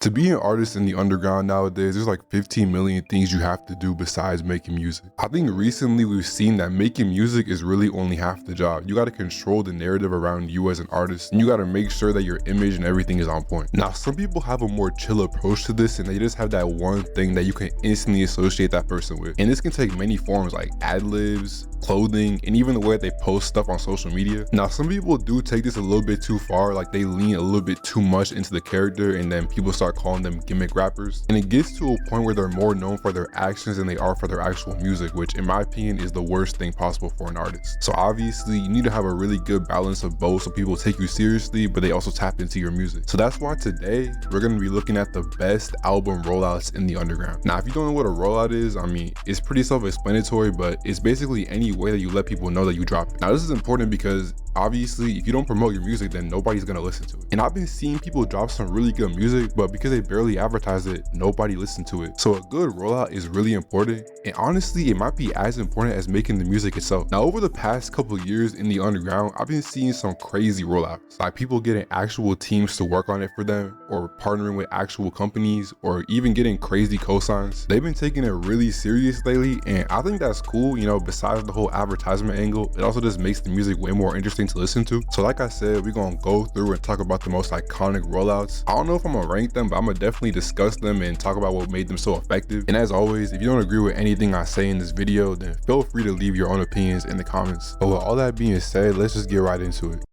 To be an artist in the underground nowadays, there's like 15 million things you have to do besides making music. I think recently we've seen that making music is really only half the job. You gotta control the narrative around you as an artist, and you gotta make sure that your image and everything is on point. Now, some people have a more chill approach to this, and they just have that one thing that you can instantly associate that person with. And this can take many forms like ad-libs, clothing, and even the way they post stuff on social media. Now, some people do take this a little bit too far, like they lean a little bit too much into the character, and then people start calling them gimmick rappers. And it gets to a point where they're more known for their actions than they are for their actual music, which in my opinion is the worst thing possible for an artist. So obviously you need to have a really good balance of both so people take you seriously, but they also tap into your music. So that's why today we're going to be looking at the best album rollouts in the underground. Now, if you don't know what a rollout is, I mean, it's pretty self-explanatory, but it's basically any way that you let people know that you drop it. Now, this is important because obviously if you don't promote your music, then nobody's gonna listen to it. And I've been seeing people drop some really good music, but because they barely advertise it, nobody listened to it. So a good rollout is really important, and honestly it might be as important as making the music itself. Now, over the past couple of years in the underground, I've been seeing some crazy rollouts, like people getting actual teams to work on it for them, or partnering with actual companies, or even getting crazy cosigns. They've been taking it really serious lately, and I think that's cool. You know, besides the whole advertisement angle, it also just makes the music way more interesting to listen to. So like I said, we're gonna go through and talk about the most iconic rollouts. I don't know if I'm gonna rank them, but I'm gonna definitely discuss them and talk about what made them so effective. And as always, if you don't agree with anything I say in this video, then feel free to leave your own opinions in the comments. But with all that being said, let's just get right into it.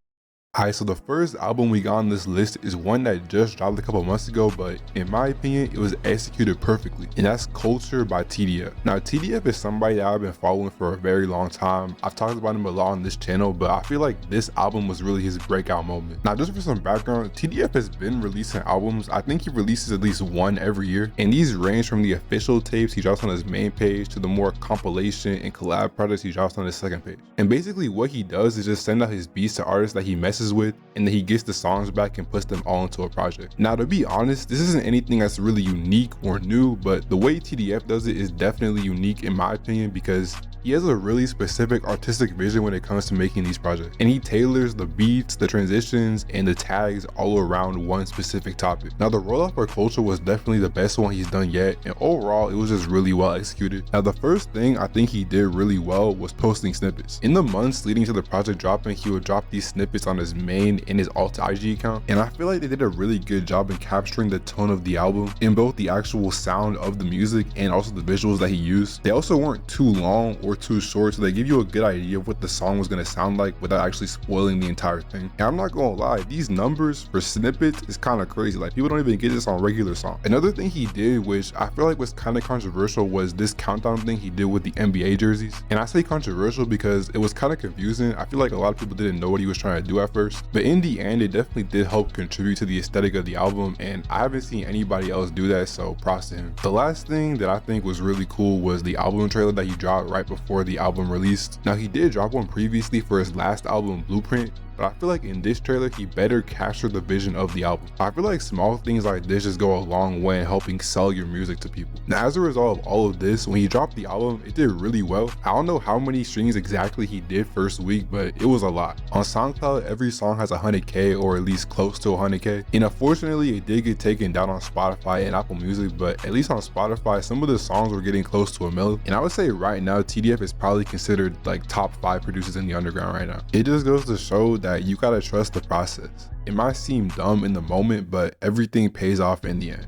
Alright, so the first album we got on this list is one that just dropped a couple months ago, but in my opinion, it was executed perfectly, and that's Culture by TDF. Now, TDF is somebody that I've been following for a very long time. I've talked about him a lot on this channel, but I feel like this album was really his breakout moment. Now, just for some background, TDF has been releasing albums. I think he releases at least one every year, and these range from the official tapes he drops on his main page to the more compilation and collab projects he drops on his second page. And basically what he does is just send out his beats to artists that he messes with, and then he gets the songs back and puts them all into a project. Now, to be honest, this isn't anything that's really unique or new, but the way TDF does it is definitely unique in my opinion, because he has a really specific artistic vision when it comes to making these projects, and he tailors the beats, the transitions, and the tags all around one specific topic. Now, the rollout for Culture was definitely the best one he's done yet, and overall it was just really well executed. Now, the first thing I think he did really well was posting snippets. In the months leading to the project dropping, he would drop these snippets on his main and his alt IG account, and I feel like they did a really good job in capturing the tone of the album in both the actual sound of the music and also the visuals that he used. They also weren't too long or too short, so they give you a good idea of what the song was going to sound like without actually spoiling the entire thing. And I'm not gonna lie, these numbers for snippets is kind of crazy. Like, people don't even get this on regular songs. Another thing he did, which I feel like was kind of controversial, was this countdown thing he did with the NBA jerseys. And I say controversial because it was kind of confusing. I feel like a lot of people didn't know what he was trying to do at first, but in the end it definitely did help contribute to the aesthetic of the album, and I haven't seen anybody else do that, so props to him. The last thing that I think was really cool was the album trailer that he dropped right before the album released. Now, he did drop one previously for his last album, Blueprint, but I feel like in this trailer he better capture the vision of the album. I feel like small things like this just go a long way in helping sell your music to people. Now, as a result of all of this, when he dropped the album, it did really well. I don't know how many streams exactly he did first week, but it was a lot. On SoundCloud, every song has 100K or at least close to 100K, and unfortunately it did get taken down on Spotify and Apple Music, but at least on Spotify some of the songs were getting close to a million. And I would say right now TDF is probably considered like top 5 producers in the underground right now. It just goes to show that you gotta trust the process. It might seem dumb in the moment, but everything pays off in the end.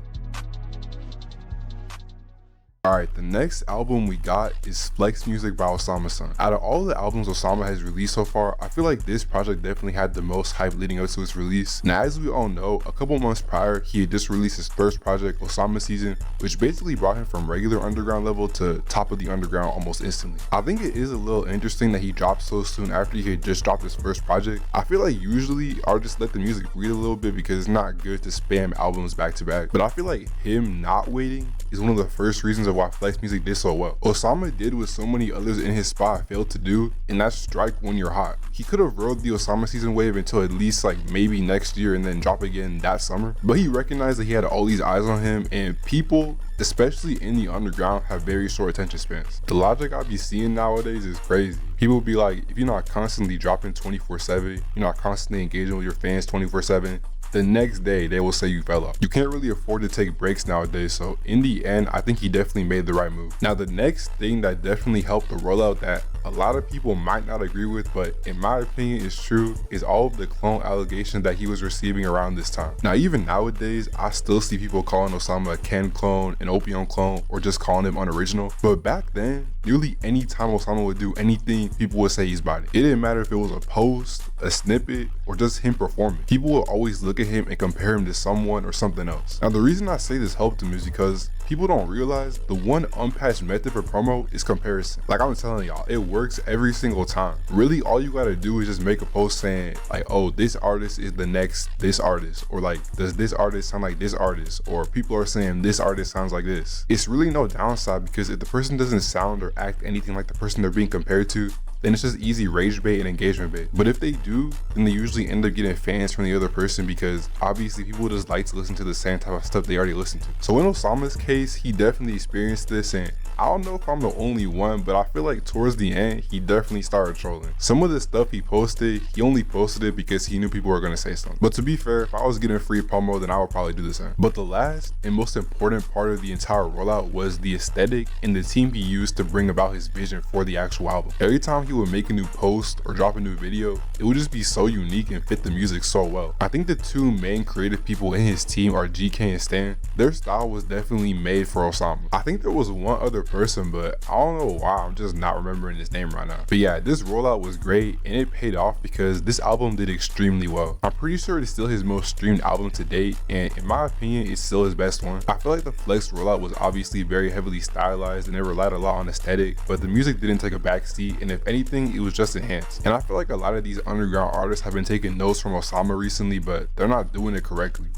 Alright, the next album we got is Flex Musix by OsamaSon. Out of all the albums Osama has released so far, I feel like this project definitely had the most hype leading up to its release. Now, as we all know, a couple months prior, he had just released his first project, OsamaSon, which basically brought him from regular underground level to top of the underground almost instantly. I think it is a little interesting that he dropped so soon after he had just dropped his first project. I feel like usually artists let the music breathe a little bit because it's not good to spam albums back to back, but I feel like him not waiting is one of the first reasons of why Flex Musix did so well. Osama did what so many others in his spot failed to do, and that's strike when you're hot. He could have rode the OsamaSon wave until at least like maybe next year and then drop again that summer, but he recognized that he had all these eyes on him, and people, especially in the underground, have very short attention spans. The logic I be seeing nowadays is crazy. People be like, if you're not constantly dropping 24/7, you're not constantly engaging with your fans 24/7, the next day they will say you fell off. You can't really afford to take breaks nowadays, so in the end, I think he definitely made the right move. Now, the next thing that definitely helped the rollout that a lot of people might not agree with, but in my opinion is true, is all of the clone allegations that he was receiving around this time. Now, even nowadays, I still see people calling Osama a Ken clone, an Opium clone, or just calling him unoriginal. But back then, nearly any time Osama would do anything, people would say he's body. It didn't matter if it was a post, a snippet, or just him performing. People will always look at him and compare him to someone or something else. Now, the reason I say this helped him is because people don't realize the one unpatched method for promo is comparison. Like I'm telling y'all, it works every single time. Really, all you gotta do is just make a post saying like, oh, this artist is the next this artist, or like, does this artist sound like this artist, or people are saying this artist sounds like this. It's really no downside, because if the person doesn't sound or act anything like the person they're being compared to, then it's just easy rage bait and engagement bait. But if they do, then they usually end up getting fans from the other person, because obviously people just like to listen to the same type of stuff they already listen to. So in Osama's case, he definitely experienced this, and I don't know if I'm the only one, but I feel like towards the end, he definitely started trolling. Some of the stuff he posted, he only posted it because he knew people were gonna say something. But to be fair, if I was getting free promo, then I would probably do the same. But the last and most important part of the entire rollout was the aesthetic and the team he used to bring about his vision for the actual album. Every time he would make a new post or drop a new video, it would just be so unique and fit the music so well. I think the two main creative people in his team are GK and Stan. Their style was definitely made for Osama. I think there was one other person, but I don't know why, I'm just not remembering his name right now. But yeah, this rollout was great and it paid off because this album did extremely well. I'm pretty sure it's still his most streamed album to date, and in my opinion, it's still his best one. I feel like the Flex rollout was obviously very heavily stylized and it relied a lot on aesthetic, but the music didn't take a backseat, and if anything, it was just enhanced. And I feel like a lot of these underground artists have been taking notes from Osama recently, but they're not doing it correctly.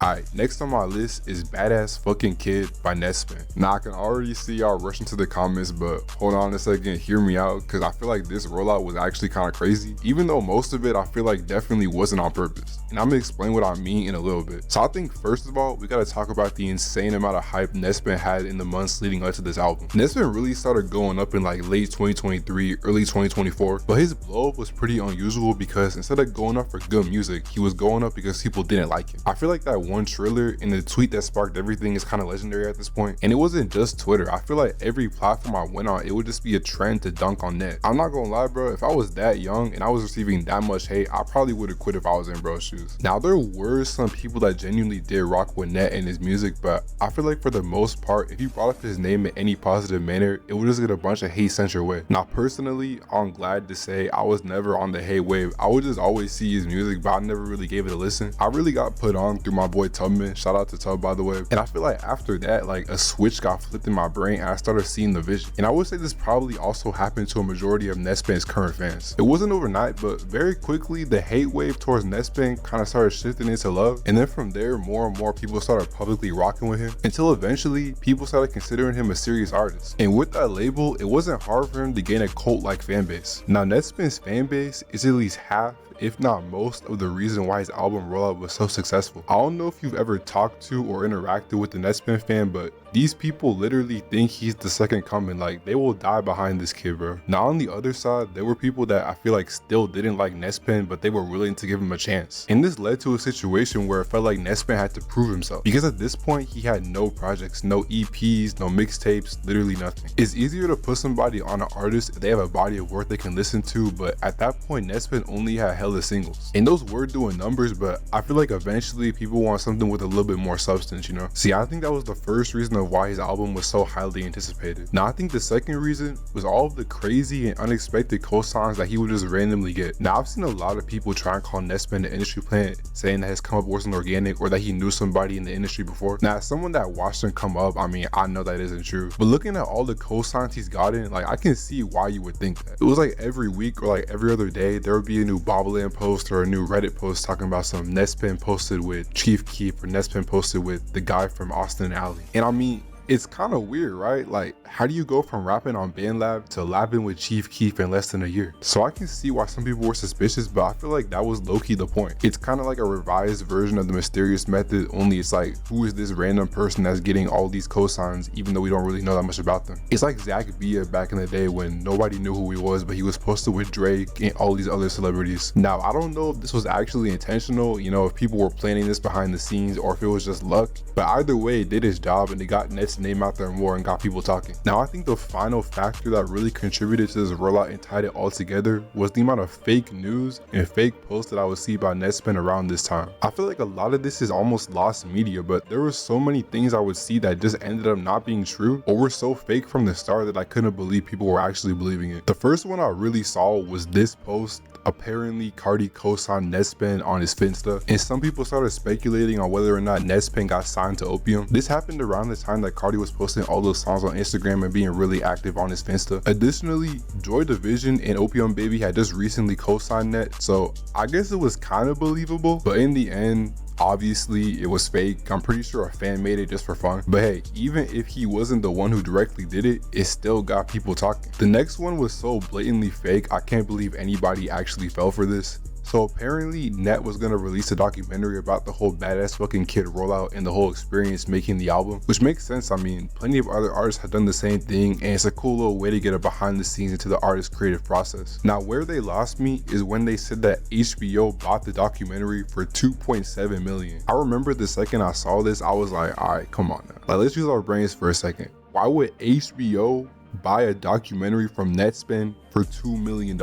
Alright, next on my list is Badass Fucking Kid by Nespan. Now I can already see y'all rushing to the comments, but hold on a second, hear me out, because I feel like this rollout was actually kind of crazy, even though most of it I feel like definitely wasn't on purpose. And I'm gonna explain what I mean in a little bit. So I think first of all, we gotta talk about the insane amount of hype Nespan had in the months leading up to this album. Nespan really started going up in like late 2023, early 2024, but his blow up was pretty unusual because instead of going up for good music, he was going up because people didn't like him. I feel like that one Triller and the tweet that sparked everything is kind of legendary at this point. And it wasn't just Twitter. I feel like every platform I went on, it would just be a trend to dunk on Net. I'm not gonna lie, bro, if I was that young and I was receiving that much hate, I probably would have quit if I was in bro's shoes. Now there were some people that genuinely did rock with Net and his music, but I feel like for the most part, if you brought up his name in any positive manner, it would just get a bunch of hate sent your way. Now personally, I'm glad to say I was never on the hate wave. I would just always see his music, but I never really gave it a listen. I really got put on through my boy Tubman. Shout out to Tub, by the way. And I feel like after that, like a switch got flipped in my brain and I started seeing the vision. And I would say this probably also happened to a majority of Nespan's current fans. It wasn't overnight, but very quickly the hate wave towards Nespan kind of started shifting into love. And then from there, more and more people started publicly rocking with him, until eventually people started considering him a serious artist. And with that label, it wasn't hard for him to gain a cult-like fan base. Now Nespan's fan base is at least half, if not most, of the reason why his album rollout was so successful. I don't know if you've ever talked to or interacted with a Nespan fan, but these people literally think he's the second coming. Like, they will die behind this kid, bro. Now on the other side, there were people that I feel like still didn't like Nespan, but they were willing to give him a chance. And this led to a situation where it felt like Nespan had to prove himself, because at this point he had no projects, no EPs, no mixtapes, literally nothing. It's easier to put somebody on an artist if they have a body of work they can listen to, but at that point Nespan only had hella singles, and those were doing numbers, but I feel like eventually people want something with a little bit more substance, you know? See, I think that was the first reason of why his album was so highly anticipated. Now I think the second reason was all of the crazy and unexpected cosigns that he would just randomly get. Now I've seen a lot of people try and call Nespan the industry plant, saying that his come up wasn't organic or that he knew somebody in the industry before. Now as someone that watched him come up, I mean, I know that isn't true, but looking at all the cosigns he's gotten, like, I can see why you would think that. It was like every week or like every other day there would be a new Bobbleland post or a new Reddit post talking about some Nespan posted with Chief Keef or Nespan posted with the guy from Austin Alley. And I mean, It's kind of weird, right? Like, how do you go from rapping on BandLab to lapping with Chief Keef in less than a year? So I can see why some people were suspicious, but I feel like that was low-key the point. It's kind of like a revised version of the Mysterious Method, only it's like, who is this random person that's getting all these cosigns even though we don't really know that much about them? It's like Zach Villa back in the day when nobody knew who he was, but he was posted with Drake and all these other celebrities. Now, I don't know if this was actually intentional, you know, if people were planning this behind the scenes or if it was just luck, but either way, it did his job and it got Net's name out there more and got people talking. Now, I think the final factor that really contributed to this rollout and tied it all together was the amount of fake news and fake posts that I would see about Nespan around this time. I feel like a lot of this is almost lost media, but there were so many things I would see that just ended up not being true or were so fake from the start that I couldn't believe people were actually believing it. The first one I really saw was this post. Apparently, Cardi co-signed Nespan on his Finsta, and some people started speculating on whether or not Nespan got signed to Opium. This happened around the time that Cardi was posting all those songs on Instagram and being really active on his Finsta. Additionally, Joy Division and Opium Baby had just recently co-signed Net, so I guess it was kind of believable, but in the end, obviously it was fake. I'm pretty sure a fan made it just for fun, but hey, even if he wasn't the one who directly did it, it still got people talking. The next one was so blatantly fake, I can't believe anybody actually fell for this. So apparently Net was gonna release a documentary about the whole Badass Fucking Kid rollout and the whole experience making the album, which makes sense. I mean, plenty of other artists have done the same thing, and it's a cool little way to get a behind the scenes into the artist's creative process. Now, where they lost me is when they said that HBO bought the documentary for 2.7 million. I remember the second I saw this, I was like, all right, come on now. Like, let's use our brains for a second. Why would HBO buy a documentary from Netspend for $2 million?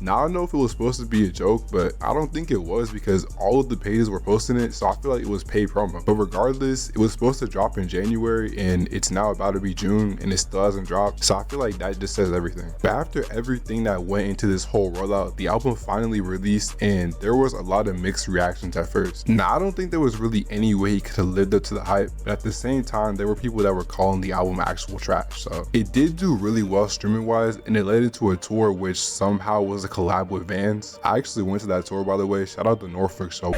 Now, I don't know if it was supposed to be a joke, but I don't think it was because all of the pages were posting it, so I feel like it was paid promo. But regardless, it was supposed to drop in January and it's now about to be June and it still hasn't dropped, so I feel like that just says everything. But after everything that went into this whole rollout, the album finally released and there was a lot of mixed reactions at first. Now, I don't think there was really any way he could have lived up to the hype, but at the same time, there were people that were calling the album actual trash. So it did do really well streaming wise, and it led into a tour which somehow was a collab with Vans. I actually went to that tour, by the way. Shout out the Norfolk show.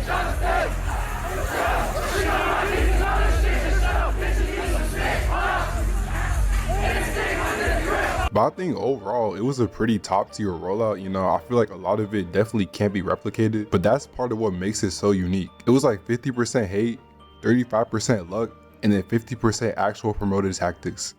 But I think overall, it was a pretty top tier rollout. You know, I feel like a lot of it definitely can't be replicated, but that's part of what makes it so unique. It was like 50% hate, 35% luck, and then 50% actual promoted tactics.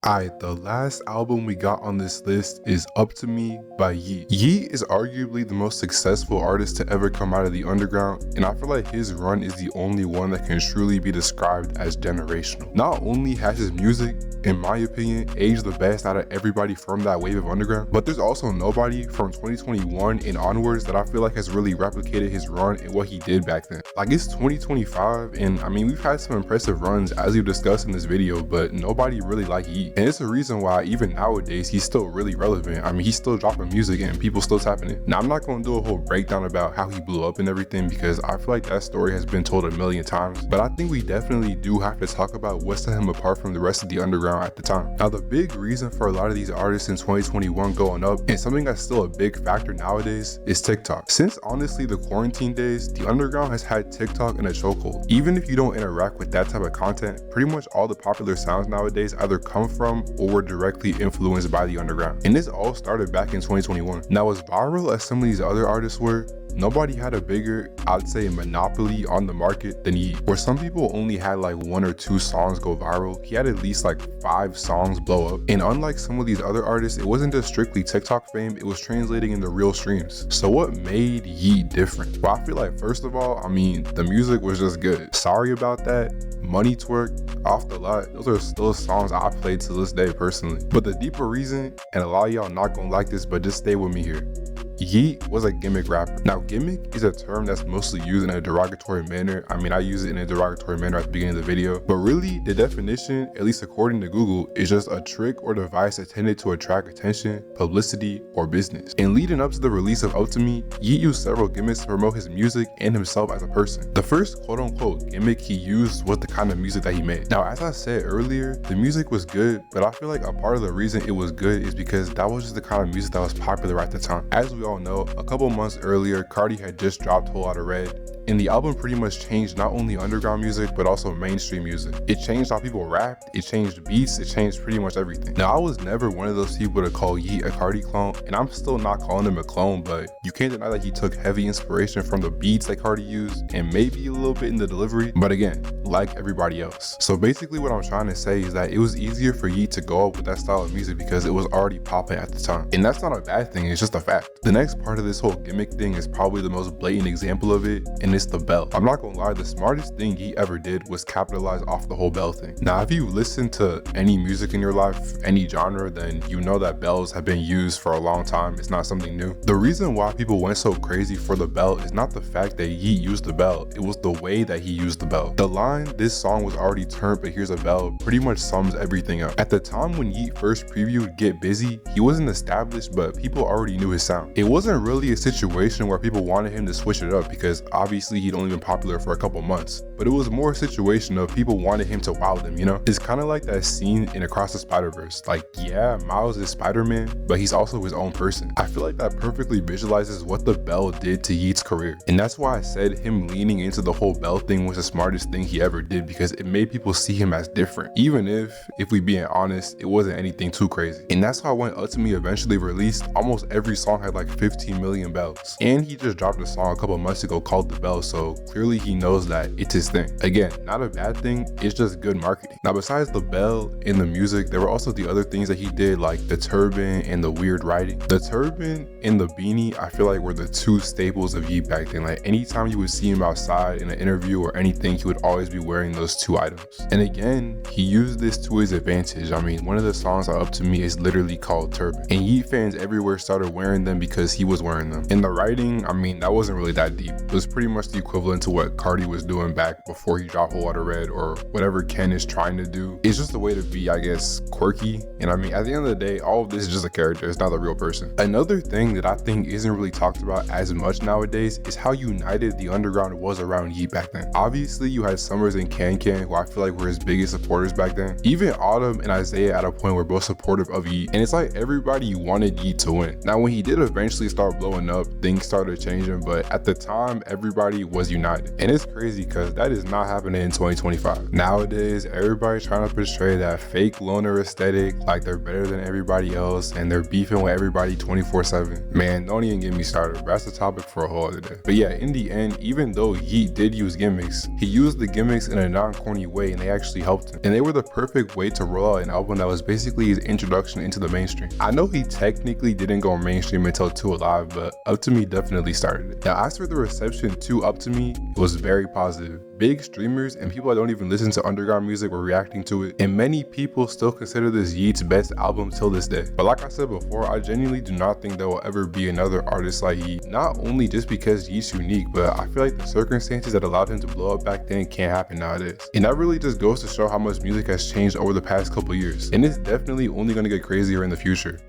Alright, the last album we got on this list is Up To Me by Yeat. Yeat is arguably the most successful artist to ever come out of the underground, and I feel like his run is the only one that can truly be described as generational. Not only has his music, in my opinion, aged the best out of everybody from that wave of underground, but there's also nobody from 2021 and onwards that I feel like has really replicated his run and what he did back then. Like, it's 2025, and I mean, we've had some impressive runs as we've discussed in this video, but nobody really like Yeat. And it's a reason why even nowadays he's still really relevant. I mean, he's still dropping music and people still tapping it. Now, I'm not going to do a whole breakdown about how he blew up and everything because I feel like that story has been told a million times, but I think we definitely do have to talk about what set him apart from the rest of the underground at the time. Now, the big reason for a lot of these artists in 2021 going up, and something that's still a big factor nowadays, is TikTok. Since honestly the quarantine days, the underground has had TikTok in a chokehold. Even if you don't interact with that type of content, pretty much all the popular sounds nowadays either come from or were directly influenced by the underground. And this all started back in 2021. Now, as viral as some of these other artists were, nobody had a bigger, I'd say, monopoly on the market than Yeat. Where some people only had like 1 or 2 songs go viral, he had at least like 5 songs blow up. And unlike some of these other artists, it wasn't just strictly TikTok fame, it was translating into real streams. So what made Yeat different? Well, I feel like first of all, I mean, the music was just good. Sorry About That, Money Twerk, Off the Lot, those are still songs I played to this day personally. But the deeper reason, and a lot of y'all not gonna like this, but just stay with me here. Yeat was a gimmick rapper. Now, gimmick is a term that's mostly used in a derogatory manner. I mean, I use it in a derogatory manner at the beginning of the video, but really the definition, at least according to Google, is just a trick or device intended to attract attention, publicity, or business. And leading up to the release of Up To Me, Yeat used several gimmicks to promote his music and himself as a person. The first quote-unquote gimmick he used was the kind of music that he made. Now, as I said earlier, the music was good, but I feel like a part of the reason it was good is because that was just the kind of music that was popular at the time. As we all know, a couple months earlier, Cardi had just dropped Whole Lotta Red, And the album pretty much changed not only underground music, but also mainstream music. It changed how people rapped, it changed beats, it changed pretty much everything. Now, I was never one of those people to call Yeat a Cardi clone, and I'm still not calling him a clone, but you can't deny that he took heavy inspiration from the beats that Cardi used, and maybe a little bit in the delivery, but again, like everybody else. So basically what I'm trying to say is that it was easier for Yeat to go up with that style of music because it was already popping at the time. And that's not a bad thing, it's just a fact. The next part of this whole gimmick thing is probably the most blatant example of it, and it's the bell. I'm not gonna lie, the smartest thing he ever did was capitalize off the whole bell thing. Now, if you listen to any music in your life, any genre, then you know that bells have been used for a long time. It's not something new. The reason why people went so crazy for the bell is not the fact that Yeat used the bell, it was the way that he used the bell. The line, "This song was already turned, but here's a bell," pretty much sums everything up. At the time when Yeat first previewed Get Busy, he wasn't established, but people already knew his sound. It wasn't really a situation where people wanted him to switch it up because obviously he'd only been popular for a couple months, but it was more a situation of people wanted him to wow them, you know? It's kind of like that scene in Across the Spider-Verse. Like, yeah, Miles is Spider-Man, but he's also his own person. I feel like that perfectly visualizes what the bell did to Yeat's career. And that's why I said him leaning into the whole bell thing was the smartest thing he ever did, because it made people see him as different. Even if we being honest, it wasn't anything too crazy. And that's how when Ultimate eventually released, almost every song had like 15 million bells. And he just dropped a song a couple months ago called The Bell, so clearly he knows that it's his thing. Again, not a bad thing, it's just good marketing. Now, besides the bell and the music, there were also the other things that he did, like the turban and the weird writing. The turban and the beanie, I feel like were the two staples of Yeat back then. Like anytime you would see him outside in an interview or anything, he would always be wearing those two items. And again, he used this to his advantage. I mean, one of the songs Up To Me is literally called Turban, and Yeat fans everywhere started wearing them because he was wearing them. And the writing, I mean, that wasn't really that deep. It was pretty much the equivalent to what Cardi was doing back before he dropped Whole Lotta Red, or whatever Ken is trying to do. It's just a way to be, I guess, quirky. And I mean, at the end of the day, all of this is just a character, it's not a real person. Another thing that I think isn't really talked about as much nowadays is how united the underground was around Yeat back then. Obviously, you had Summers and Can, who I feel like were his biggest supporters back then. Even Autumn and Isaiah at a point were both supportive of Yeat, and it's like everybody wanted Yeat to win. Now, when he did eventually start blowing up, things started changing, but at the time, everybody was united. And it's crazy because that is not happening in 2025. Nowadays, everybody's trying to portray that fake loner aesthetic, like they're better than everybody else, and they're beefing with everybody 24/7. Man, don't even get me started, bro. That's a topic for a whole other day. But yeah, in the end, even though Yeat did use gimmicks, he used the gimmicks in a non-corny way, and they actually helped him. And they were the perfect way to roll out an album that was basically his introduction into the mainstream. I know he technically didn't go mainstream until 2 Alive, but Up To Me definitely started it. Now, as for the reception to Up To Me, it was very positive. Big streamers and people that don't even listen to underground music were reacting to it, and many people still consider this Yeat's best album till this day. But like I said before, I genuinely do not think there will ever be another artist like Yeat. Not only just because Yeat's unique, but I feel like the circumstances that allowed him to blow up back then can't happen nowadays. And that really just goes to show how much music has changed over the past couple years, and it's definitely only going to get crazier in the future.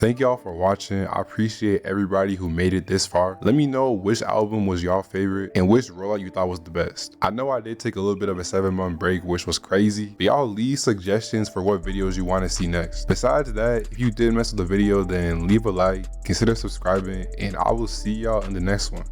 Thank y'all for watching. I appreciate everybody who made it this far. Let me know which album was y'all favorite and which rollout you thought was the best. I know I did take a little bit of a 7-month break, which was crazy, but y'all leave suggestions for what videos you want to see next. Besides that, if you did mess with the video, then leave a like, consider subscribing, and I will see y'all in the next one.